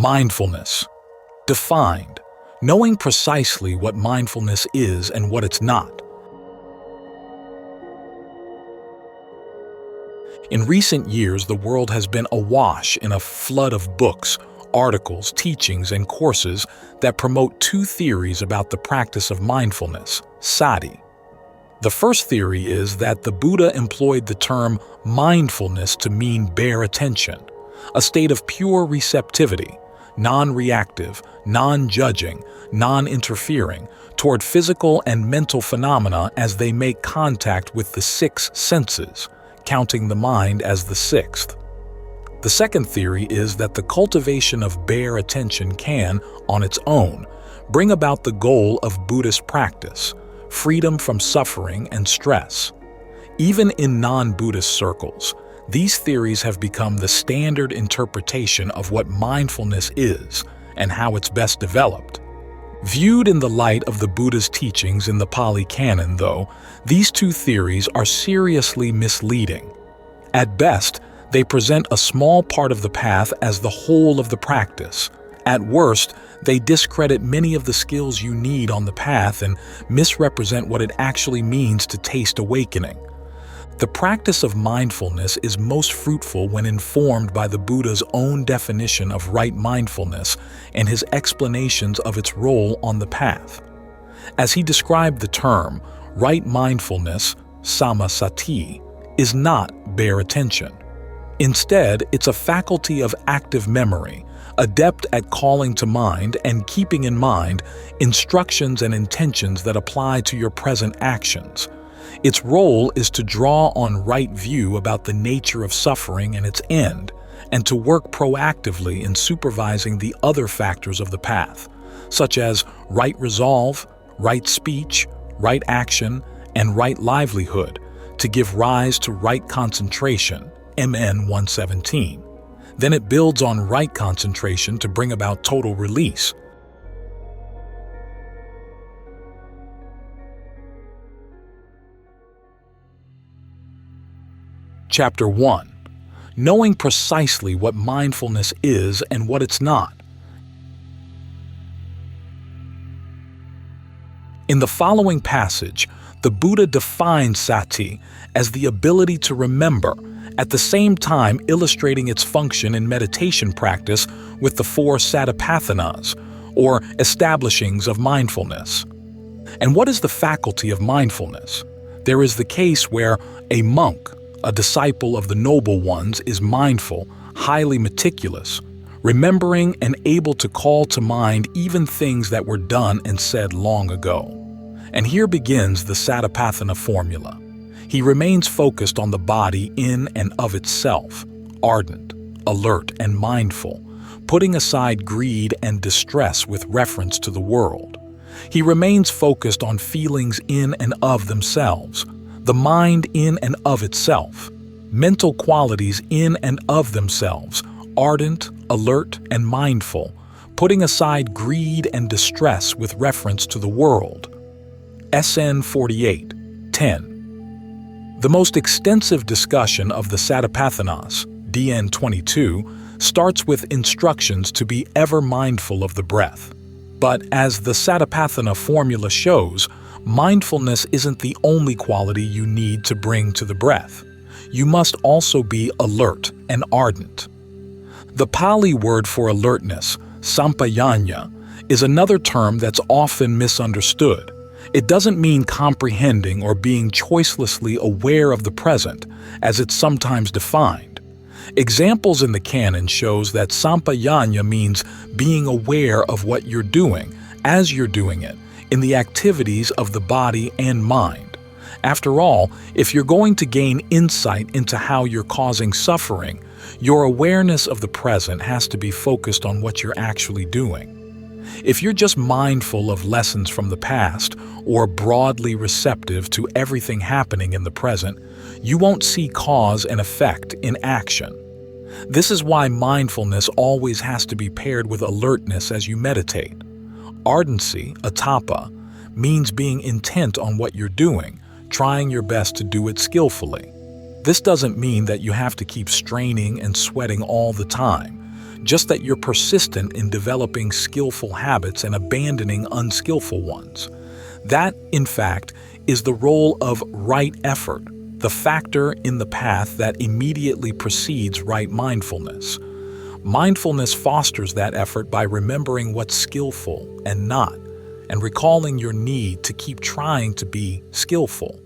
Mindfulness. Defined. Knowing precisely what mindfulness is and what it's not. In recent years, the world has been awash in a flood of books, articles, teachings, and courses that promote two theories about the practice of mindfulness, sati. The first theory is that the Buddha employed the term mindfulness to mean bare attention, a state of pure receptivity, non-reactive, non-judging, non-interfering, toward physical and mental phenomena as they make contact with the six senses, counting the mind as the sixth. The second theory is that the cultivation of bare attention can, on its own, bring about the goal of Buddhist practice, freedom from suffering and stress. Even in non-Buddhist circles, these theories have become the standard interpretation of what mindfulness is and how it's best developed. Viewed in the light of the Buddha's teachings in the Pali Canon, though, these two theories are seriously misleading. At best, they present a small part of the path as the whole of the practice. At worst, they discredit many of the skills you need on the path and misrepresent what it actually means to taste awakening. The practice of mindfulness is most fruitful when informed by the Buddha's own definition of right mindfulness and his explanations of its role on the path. As he described the term, right mindfulness, samasati, is not bare attention. Instead, it's a faculty of active memory, adept at calling to mind and keeping in mind instructions and intentions that apply to your present actions. Its role is to draw on right view about the nature of suffering and its end, and to work proactively in supervising the other factors of the path, such as right resolve, right speech, right action, and right livelihood, to give rise to right concentration, MN 117. Then it builds on right concentration to bring about total release. Chapter 1. Knowing precisely what mindfulness is and what it's not. In the following passage, the Buddha defines sati as the ability to remember, at the same time illustrating its function in meditation practice with the four satipathanas, or establishings of mindfulness. And what is the faculty of mindfulness? There is the case where a monk, a disciple of the noble ones, is mindful, highly meticulous, remembering and able to call to mind even things that were done and said long ago. And here begins the Satipatthana formula. He remains focused on the body in and of itself, ardent, alert, and mindful, putting aside greed and distress with reference to the world. He remains focused on feelings in and of themselves, the mind in and of itself, mental qualities in and of themselves, ardent, alert, and mindful, putting aside greed and distress with reference to the world. SN 48, 10. The most extensive discussion of the Satipathanas, DN 22, starts with instructions to be ever mindful of the breath. But as the Satipatthana formula shows, mindfulness isn't the only quality you need to bring to the breath. You must also be alert and ardent. The Pali word for alertness, sampajanya, is another term that's often misunderstood. It doesn't mean comprehending or being choicelessly aware of the present, as it's sometimes defined. Examples in the canon shows that sampajanya means being aware of what you're doing, as you're doing it, in the activities of the body and mind. After all, if you're going to gain insight into how you're causing suffering, your awareness of the present has to be focused on what you're actually doing. If you're just mindful of lessons from the past or broadly receptive to everything happening in the present, you won't see cause and effect in action. This is why mindfulness always has to be paired with alertness as you meditate. Ardency, atapa, means being intent on what you're doing, trying your best to do it skillfully. This doesn't mean that you have to keep straining and sweating all the time. just that you're persistent in developing skillful habits and abandoning unskillful ones. That, in fact, is the role of right effort, the factor in the path that immediately precedes right mindfulness. Mindfulness fosters that effort by remembering what's skillful and not, and recalling your need to keep trying to be skillful.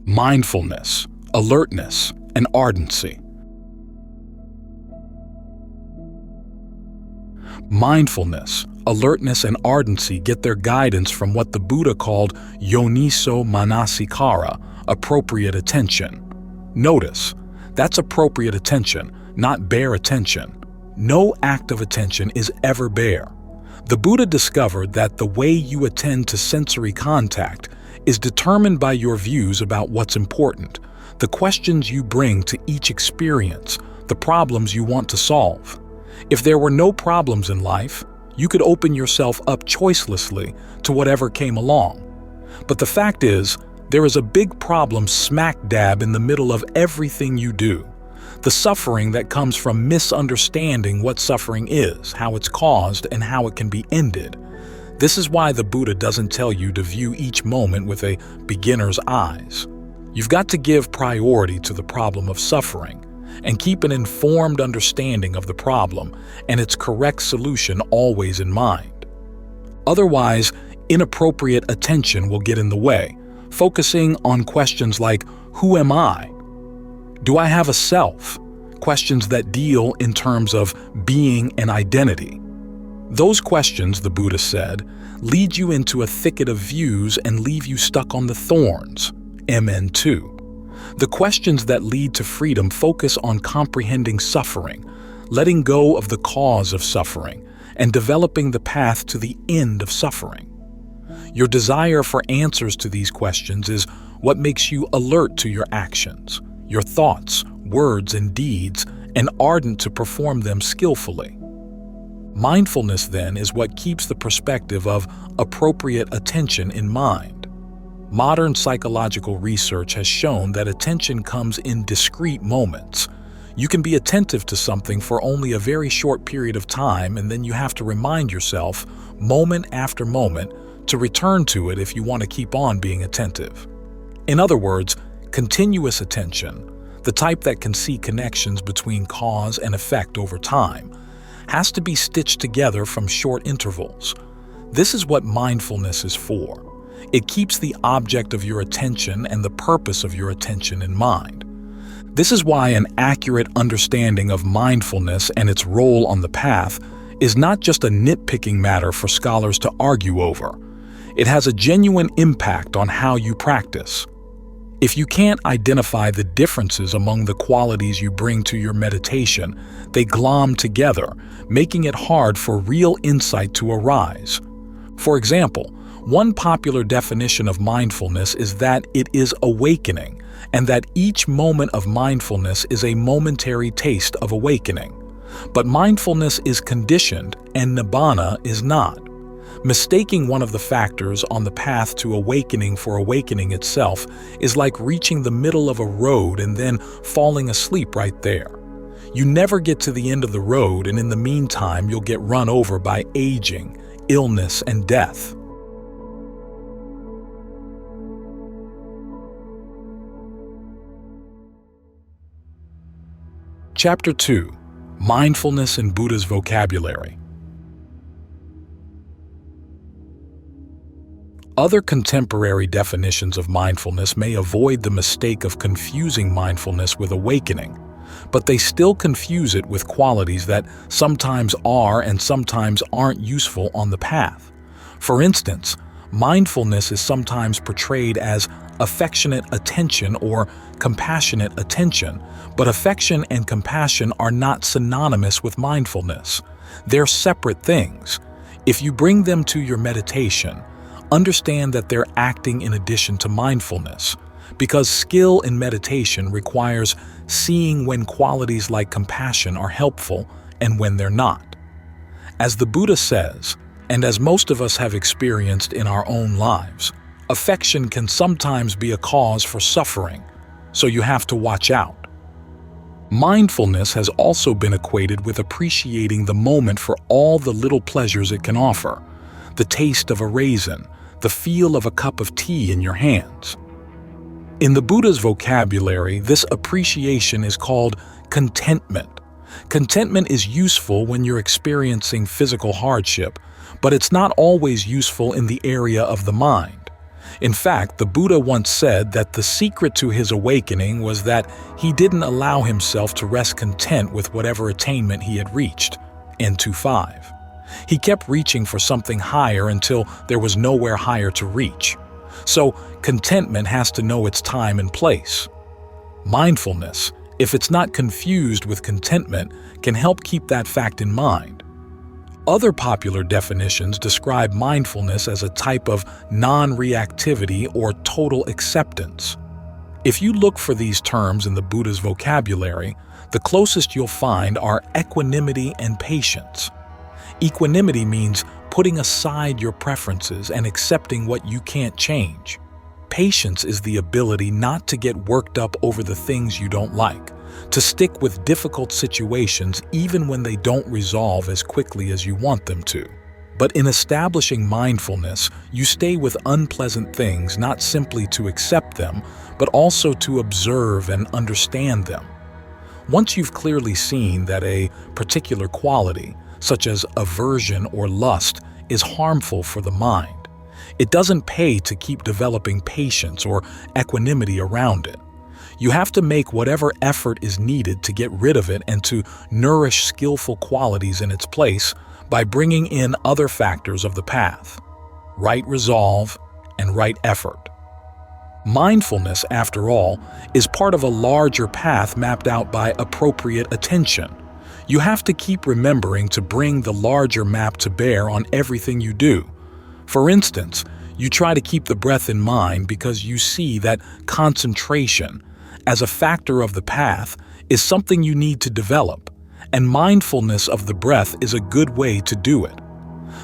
Mindfulness, alertness, and ardency. Mindfulness, alertness, and ardency get their guidance from what the Buddha called yoniso manasikara, appropriate attention. Notice, that's appropriate attention, not bare attention. No act of attention is ever bare. The Buddha discovered that the way you attend to sensory contact is determined by your views about what's important, the questions you bring to each experience, the problems you want to solve. If there were no problems in life, you could open yourself up choicelessly to whatever came along. But the fact is, there is a big problem smack dab in the middle of everything you do. The suffering that comes from misunderstanding what suffering is, how it's caused, and how it can be ended. This is why the Buddha doesn't tell you to view each moment with a beginner's eyes. You've got to give priority to the problem of suffering and keep an informed understanding of the problem and its correct solution always in mind. Otherwise, inappropriate attention will get in the way, focusing on questions like, who am I? Do I have a self? Questions that deal in terms of being and identity. Those questions, the Buddha said, lead you into a thicket of views and leave you stuck on the thorns, MN2. The questions that lead to freedom focus on comprehending suffering, letting go of the cause of suffering, and developing the path to the end of suffering. Your desire for answers to these questions is what makes you alert to your actions, your thoughts, words, and deeds, and ardent to perform them skillfully. Mindfulness, then, is what keeps the perspective of appropriate attention in mind. Modern psychological research has shown that attention comes in discrete moments. You can be attentive to something for only a very short period of time, and then you have to remind yourself, moment after moment, to return to it if you want to keep on being attentive. In other words, continuous attention, the type that can see connections between cause and effect over time, has to be stitched together from short intervals. This is what mindfulness is for. It keeps the object of your attention and the purpose of your attention in mind. This is why an accurate understanding of mindfulness and its role on the path is not just a nitpicking matter for scholars to argue over. It has a genuine impact on how you practice. If you can't identify the differences among the qualities you bring to your meditation, they glom together, making it hard for real insight to arise. For example, one popular definition of mindfulness is that it is awakening, and that each moment of mindfulness is a momentary taste of awakening. But mindfulness is conditioned, and nibbana is not. Mistaking one of the factors on the path to awakening for awakening itself is like reaching the middle of a road and then falling asleep right there. You never get to the end of the road, and in the meantime, you'll get run over by aging, illness, and death. Chapter 2: Mindfulness in Buddha's Vocabulary. Other contemporary definitions of mindfulness may avoid the mistake of confusing mindfulness with awakening, but they still confuse it with qualities that sometimes are and sometimes aren't useful on the path. For instance, mindfulness is sometimes portrayed as affectionate attention or compassionate attention, but affection and compassion are not synonymous with mindfulness. They're separate things. If you bring them to your meditation, understand that they're acting in addition to mindfulness, because skill in meditation requires seeing when qualities like compassion are helpful and when they're not. As the Buddha says, and as most of us have experienced in our own lives, affection can sometimes be a cause for suffering, so you have to watch out. Mindfulness has also been equated with appreciating the moment for all the little pleasures it can offer: the taste of a raisin, the feel of a cup of tea in your hands. In the Buddha's vocabulary, this appreciation is called contentment. Contentment is useful when you're experiencing physical hardship, but it's not always useful in the area of the mind. In fact, the Buddha once said that the secret to his awakening was that he didn't allow himself to rest content with whatever attainment he had reached. N25. He kept reaching for something higher until there was nowhere higher to reach. So, contentment has to know its time and place. Mindfulness, if it's not confused with contentment, can help keep that fact in mind. Other popular definitions describe mindfulness as a type of non-reactivity or total acceptance. If you look for these terms in the Buddha's vocabulary, the closest you'll find are equanimity and patience. Equanimity means putting aside your preferences and accepting what you can't change. Patience is the ability not to get worked up over the things you don't like, to stick with difficult situations even when they don't resolve as quickly as you want them to. But in establishing mindfulness, you stay with unpleasant things not simply to accept them, but also to observe and understand them. Once you've clearly seen that a particular quality, such as aversion or lust, is harmful for the mind, it doesn't pay to keep developing patience or equanimity around it. You have to make whatever effort is needed to get rid of it and to nourish skillful qualities in its place by bringing in other factors of the path: right resolve and right effort. Mindfulness, after all, is part of a larger path mapped out by appropriate attention. You have to keep remembering to bring the larger map to bear on everything you do. For instance, you try to keep the breath in mind because you see that concentration, as a factor of the path, is something you need to develop, and mindfulness of the breath is a good way to do it.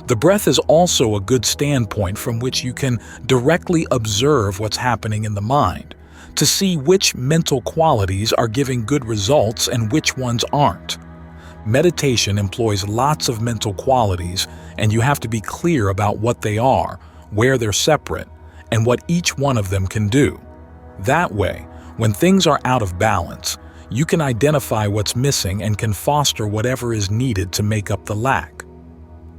The breath is also a good standpoint from which you can directly observe what's happening in the mind, to see which mental qualities are giving good results and which ones aren't. Meditation employs lots of mental qualities, and you have to be clear about what they are, where they're separate, and what each one of them can do. That way, when things are out of balance, you can identify what's missing and can foster whatever is needed to make up the lack.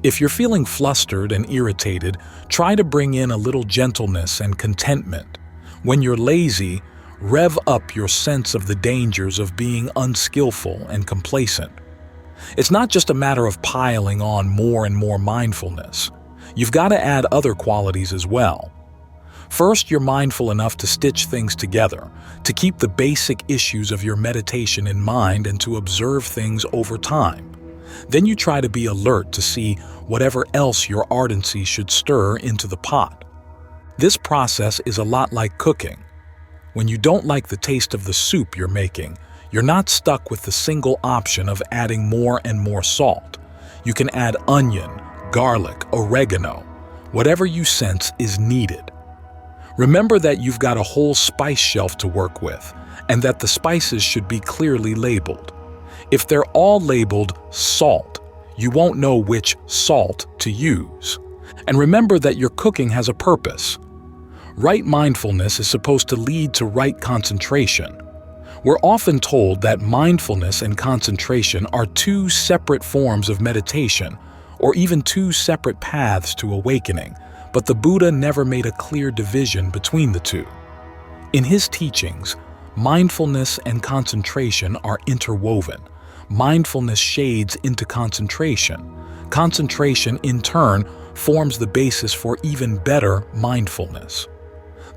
If you're feeling flustered and irritated, try to bring in a little gentleness and contentment. When you're lazy, rev up your sense of the dangers of being unskillful and complacent. It's not just a matter of piling on more and more mindfulness. You've got to add other qualities as well. First, you're mindful enough to stitch things together, to keep the basic issues of your meditation in mind and to observe things over time. Then you try to be alert to see whatever else your ardency should stir into the pot. This process is a lot like cooking. When you don't like the taste of the soup you're making, you're not stuck with the single option of adding more and more salt. You can add onion, garlic, oregano, whatever you sense is needed. Remember that you've got a whole spice shelf to work with, and that the spices should be clearly labeled. If they're all labeled salt, you won't know which salt to use. And remember that your cooking has a purpose. Right mindfulness is supposed to lead to right concentration. We're often told that mindfulness and concentration are two separate forms of meditation, or even two separate paths to awakening, but the Buddha never made a clear division between the two. In his teachings, mindfulness and concentration are interwoven. Mindfulness shades into concentration. Concentration, in turn, forms the basis for even better mindfulness.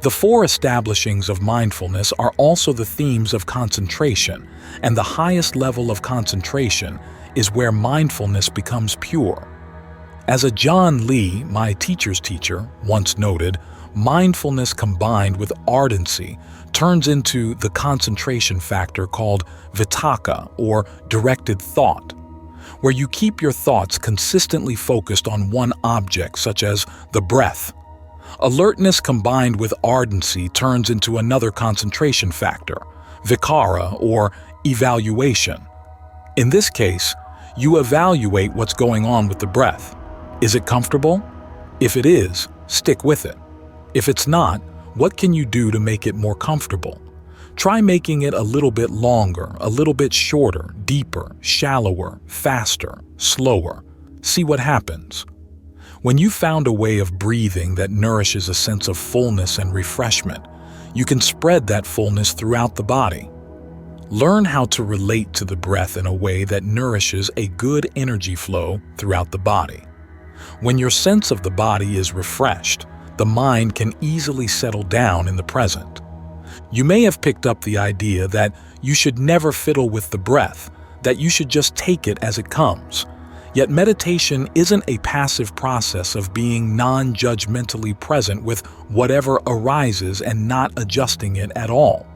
The four establishings of mindfulness are also the themes of concentration, and the highest level of concentration is where mindfulness becomes pure. As a John Lee, my teacher's teacher, once noted, mindfulness combined with ardency turns into the concentration factor called vitakka, or directed thought, where you keep your thoughts consistently focused on one object, such as the breath. Alertness combined with ardency turns into another concentration factor, vicara, or evaluation. In this case, you evaluate what's going on with the breath. Is it comfortable? If it is, stick with it. If it's not, what can you do to make it more comfortable? Try making it a little bit longer, a little bit shorter, deeper, shallower, faster, slower. See what happens. When you found a way of breathing that nourishes a sense of fullness and refreshment, you can spread that fullness throughout the body. Learn how to relate to the breath in a way that nourishes a good energy flow throughout the body. When your sense of the body is refreshed, the mind can easily settle down in the present. You may have picked up the idea that you should never fiddle with the breath, that you should just take it as it comes. Yet meditation isn't a passive process of being non-judgmentally present with whatever arises and not adjusting it at all.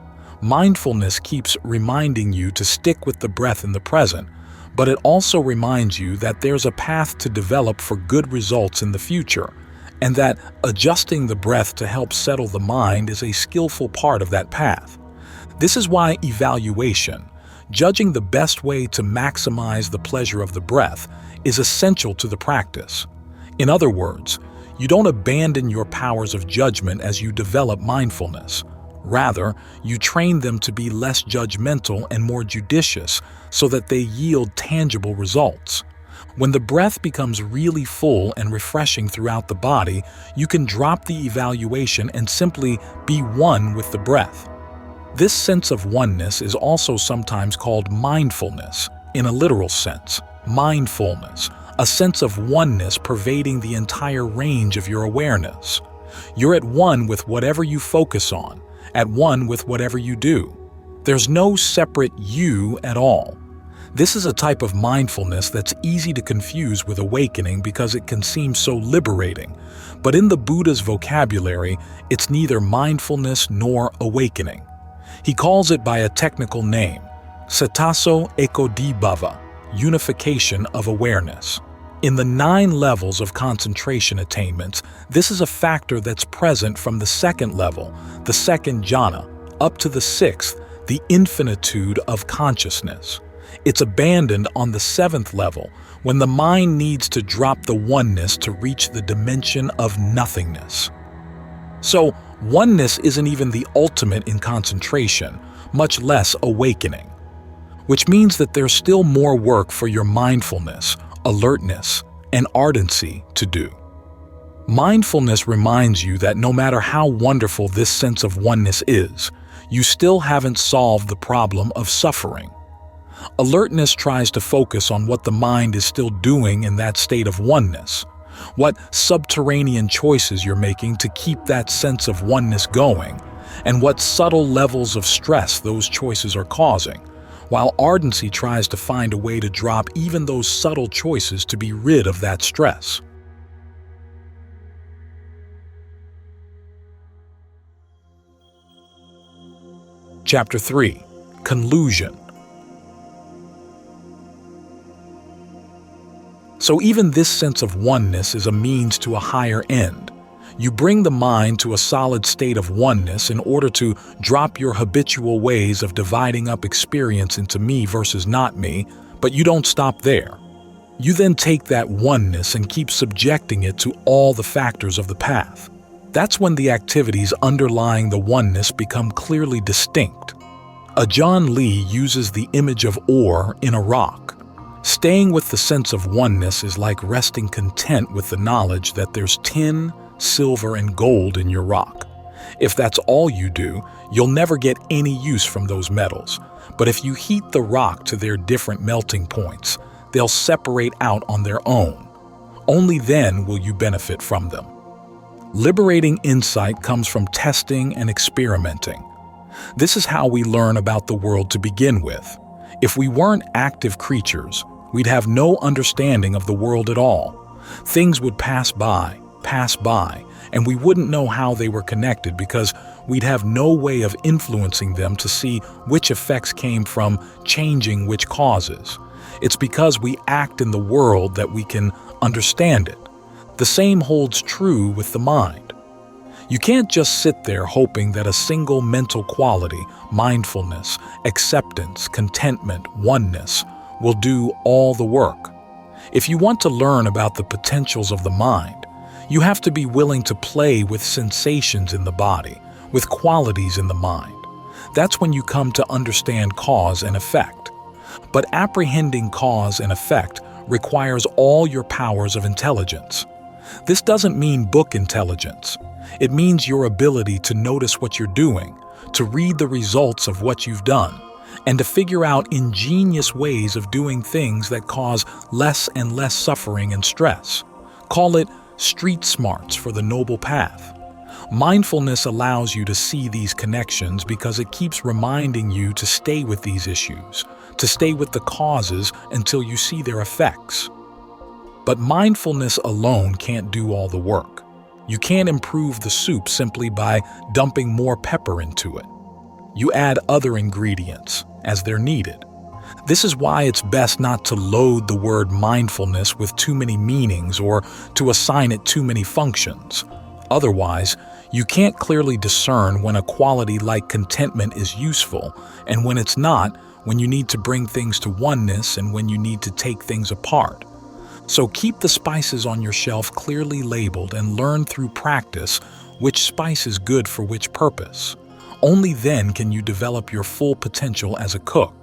Mindfulness keeps reminding you to stick with the breath in the present, but it also reminds you that there's a path to develop for good results in the future, and that adjusting the breath to help settle the mind is a skillful part of that path. This is why evaluation, judging the best way to maximize the pleasure of the breath, is essential to the practice. In other words, you don't abandon your powers of judgment as you develop mindfulness. Rather, you train them to be less judgmental and more judicious so that they yield tangible results. When the breath becomes really full and refreshing throughout the body, you can drop the evaluation and simply be one with the breath. This sense of oneness is also sometimes called mindfulness, in a literal sense. Mindfulness, a sense of oneness pervading the entire range of your awareness. You're at one with whatever you focus on, at one with whatever you do. There's no separate you at all. This is a type of mindfulness that's easy to confuse with awakening because it can seem so liberating. But in the Buddha's vocabulary, it's neither mindfulness nor awakening. He calls it by a technical name, Cetaso Ekodibhava, unification of awareness. In the 9 levels of concentration attainments, this is a factor that's present from the 2nd level, the 2nd jhana, up to the 6th, the infinitude of consciousness. It's abandoned on the 7th level, when the mind needs to drop the oneness to reach the dimension of nothingness. So, oneness isn't even the ultimate in concentration, much less awakening. Which means that there's still more work for your mindfulness, alertness, and ardency to do. Mindfulness reminds you that no matter how wonderful this sense of oneness is, you still haven't solved the problem of suffering. Alertness tries to focus on what the mind is still doing in that state of oneness, what subterranean choices you're making to keep that sense of oneness going, and what subtle levels of stress those choices are causing, while ardency tries to find a way to drop even those subtle choices to be rid of that stress. Chapter 3. Conclusion. So even this sense of oneness is a means to a higher end. You bring the mind to a solid state of oneness in order to drop your habitual ways of dividing up experience into me versus not me, but you don't stop there. You then take that oneness and keep subjecting it to all the factors of the path. That's when the activities underlying the oneness become clearly distinct. Ajahn Lee uses the image of ore in a rock. Staying with the sense of oneness is like resting content with the knowledge that there's tin, silver, and gold in your rock. If that's all you do, you'll never get any use from those metals. But if you heat the rock to their different melting points, they'll separate out on their own. Only then will you benefit from them. Liberating insight comes from testing and experimenting. This is how we learn about the world to begin with. If we weren't active creatures, we'd have no understanding of the world at all. Things would pass by, and we wouldn't know how they were connected because we'd have no way of influencing them to see which effects came from changing which causes. It's because we act in the world that we can understand it. The same holds true with the mind. You can't just sit there hoping that a single mental quality, mindfulness, acceptance, contentment, oneness, will do all the work. If you want to learn about the potentials of the mind, you have to be willing to play with sensations in the body, with qualities in the mind. That's when you come to understand cause and effect. But apprehending cause and effect requires all your powers of intelligence. This doesn't mean book intelligence. It means your ability to notice what you're doing, to read the results of what you've done, and to figure out ingenious ways of doing things that cause less and less suffering and stress. Call it street smarts for the noble path. Mindfulness allows you to see these connections because it keeps reminding you to stay with these issues, to stay with the causes until you see their effects. But mindfulness alone can't do all the work. You can't improve the soup simply by dumping more pepper into it. You add other ingredients as they're needed. This is why it's best not to load the word mindfulness with too many meanings or to assign it too many functions. Otherwise, you can't clearly discern when a quality like contentment is useful and when it's not, when you need to bring things to oneness and when you need to take things apart. So keep the spices on your shelf clearly labeled and learn through practice which spice is good for which purpose. Only then can you develop your full potential as a cook.